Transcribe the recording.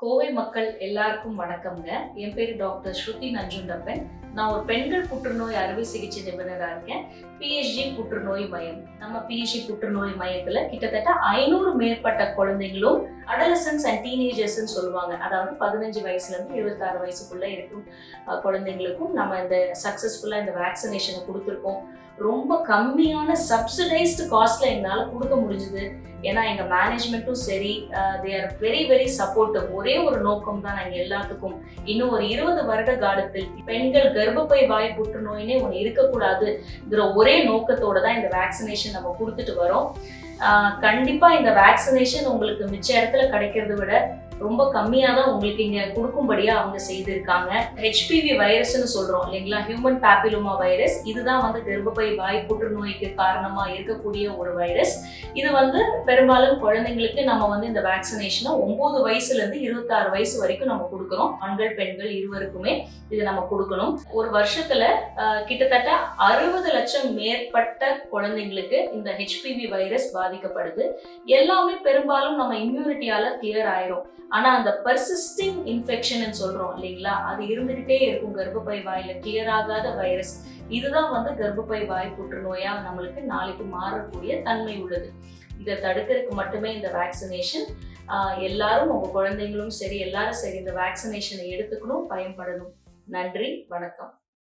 கோவை மக்கள் எல்லாருக்கும் வணக்கம்ங்க. என் பேரு டாக்டர் ஸ்ருதி நஞ்சுண்டப்பன். நான் ஒரு பெண்கள் புற்றுநோய் அறுவை சிகிச்சை நிபுணரா இருக்கேன். பிஎஸ்ஜி புற்றுநோய் மையம். நம்ம பிஎஸ்ஜி புற்றுநோய் மையத்துல கிட்டத்தட்ட 500 மேற்பட்ட குழந்தைங்களும் அடலசன்ஸ் அண்ட் டீனேஜர்ஸ்ன்னு சொல்லுவாங்க. அதாவது 15 வயசுல இருந்து 26 வயசுக்குள்ள இருக்கும் குழந்தைங்களுக்கும் நம்ம இந்த சக்சஸ்ஃபுல்லா இந்த வேக்சினேஷனை கொடுத்துருக்கோம். ரொம்ப கம்மியான சப்சிடைஸ்டு காஸ்ட்ல எங்களால் கொடுக்க முடிஞ்சுது. ஏன்னா எங்க மேனேஜ்மெண்ட்டும் சரி, they are very very supportive. ஒரே ஒரு நோக்கம் தான் நாங்கள் எல்லாத்துக்கும், இன்னும் ஒரு 20 வருட காலத்தில் பெண்கள் கர்ப்பப்பை வாய் புற்றுநோயினே ஒன்று இருக்கக்கூடாதுங்கிற ஒரே நோக்கத்தோட தான் இந்த வேக்சினேஷன் நம்ம கொடுத்துட்டு வரோம். கண்டிப்பா இந்த வேக்சினேஷன் உங்களுக்கு மிச்ச இடத்துல கிடைக்கிறத விட ரொம்ப கம்மியாக தான் உங்களுக்கு இங்கே கொடுக்கும்படியா அவங்க செய்திருக்காங்க. ஹெச்பிவி வைரஸ்ன்னு சொல்றோம் இல்லைங்களா, ஹியூமன் பேப்பிலோமா வைரஸ். இதுதான் கர்ப்பப்பை வாய் புற்றுநோய்க்கு காரணமா இருக்கக்கூடிய ஒரு வைரஸ். இது பெரும்பாலும் குழந்தைங்களுக்கு நம்ம இந்த வேக்சினேஷனை 9 வயசுல இருந்து 26 வயசு வரைக்கும் நம்ம கொடுக்குறோம். ஆண்கள் பெண்கள் இருவருக்குமே இது நம்ம கொடுக்கணும். ஒரு வருஷத்துல கிட்டத்தட்ட 60 லட்சம் மேற்பட்ட குழந்தைங்களுக்கு இந்த ஹெச்பிவி வைரஸ் பாதிக்கப்படுது. எல்லாமே பெரும்பாலும் நம்ம இம்யூனிட்டியால கிளியர் ஆயிரும். ஆனா அந்த பர்சிஸ்டிங் இன்ஃபெக்ஷன் சொல்றோம் இல்லைங்களா, அது இருந்துகிட்டே இருக்கும் கர்ப்பப்பை வாயில, கிளியர் ஆகாத வைரஸ். இதுதான் கர்ப்பப்பை வாய் புற்றுநோயா நம்மளுக்கு நாளைக்கு மாறக்கூடிய தன்மை உள்ளது. இதை தடுக்கிறதுக்கு மட்டுமே இந்த வேக்சினேஷன். எல்லாரும் உங்க குழந்தைங்களும் சரி, எல்லாரும் சரி இந்த வேக்சினேஷனை எடுத்துக்கணும், பயன்படணும். நன்றி, வணக்கம்.